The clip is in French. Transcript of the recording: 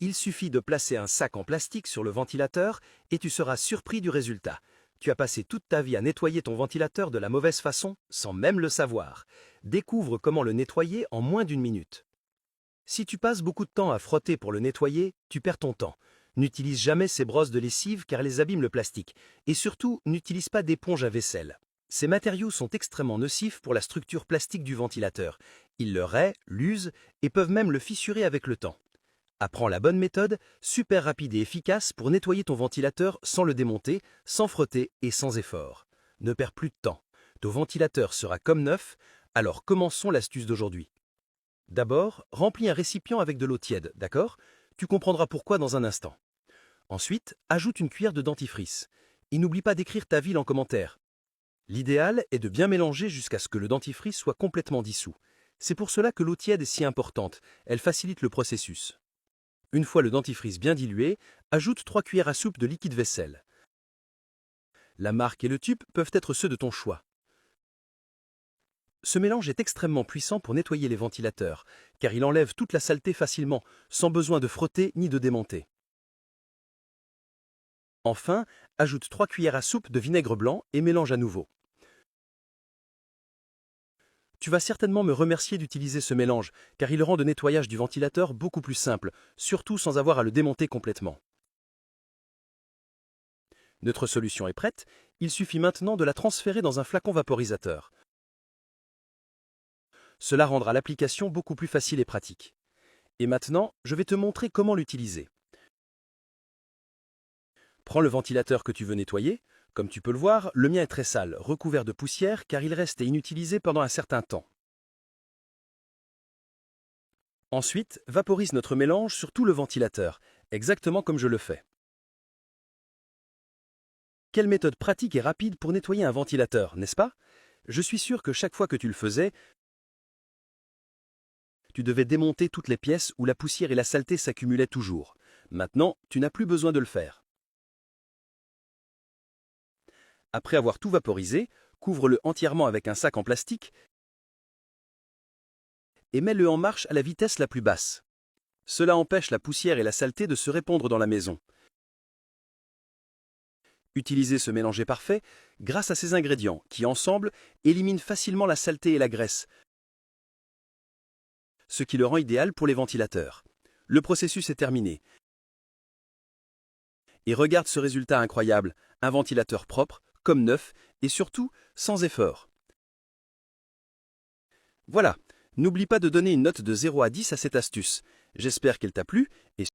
Il suffit de placer un sac en plastique sur le ventilateur et tu seras surpris du résultat. Tu as passé toute ta vie à nettoyer ton ventilateur de la mauvaise façon sans même le savoir. Découvre comment le nettoyer en moins d'une minute. Si tu passes beaucoup de temps à frotter pour le nettoyer, tu perds ton temps. N'utilise jamais ces brosses de lessive car elles abîment le plastique. Et surtout, n'utilise pas d'éponge à vaisselle. Ces matériaux sont extrêmement nocifs pour la structure plastique du ventilateur. Ils le raient, l'usent et peuvent même le fissurer avec le temps. Apprends la bonne méthode, super rapide et efficace pour nettoyer ton ventilateur sans le démonter, sans frotter et sans effort. Ne perds plus de temps. Ton ventilateur sera comme neuf, alors commençons l'astuce d'aujourd'hui. D'abord, remplis un récipient avec de l'eau tiède, d'accord? Tu comprendras pourquoi dans un instant. Ensuite, ajoute une cuillère de dentifrice. Et n'oublie pas d'écrire ta ville en commentaire. L'idéal est de bien mélanger jusqu'à ce que le dentifrice soit complètement dissous. C'est pour cela que l'eau tiède est si importante, elle facilite le processus. Une fois le dentifrice bien dilué, ajoute 3 cuillères à soupe de liquide vaisselle. La marque et le tube peuvent être ceux de ton choix. Ce mélange est extrêmement puissant pour nettoyer les ventilateurs, car il enlève toute la saleté facilement, sans besoin de frotter ni de démonter. Enfin, ajoute 3 cuillères à soupe de vinaigre blanc et mélange à nouveau. Tu vas certainement me remercier d'utiliser ce mélange, car il rend le nettoyage du ventilateur beaucoup plus simple, surtout sans avoir à le démonter complètement. Notre solution est prête, il suffit maintenant de la transférer dans un flacon vaporisateur. Cela rendra l'application beaucoup plus facile et pratique. Et maintenant, je vais te montrer comment l'utiliser. Prends le ventilateur que tu veux nettoyer. Comme tu peux le voir, le mien est très sale, recouvert de poussière car il restait inutilisé pendant un certain temps. Ensuite, vaporise notre mélange sur tout le ventilateur, exactement comme je le fais. Quelle méthode pratique et rapide pour nettoyer un ventilateur, n'est-ce pas? Je suis sûr que chaque fois que tu le faisais, tu devais démonter toutes les pièces où la poussière et la saleté s'accumulaient toujours. Maintenant, tu n'as plus besoin de le faire. Après avoir tout vaporisé, couvre-le entièrement avec un sac en plastique et mets-le en marche à la vitesse la plus basse. Cela empêche la poussière et la saleté de se répandre dans la maison. Utilisez ce mélange parfait grâce à ces ingrédients qui, ensemble, éliminent facilement la saleté et la graisse, ce qui le rend idéal pour les ventilateurs. Le processus est terminé. Et regarde ce résultat incroyable, un ventilateur propre, comme neuf, et surtout sans effort. Voilà, n'oublie pas de donner une note de 0 à 10 à cette astuce. J'espère qu'elle t'a plu, et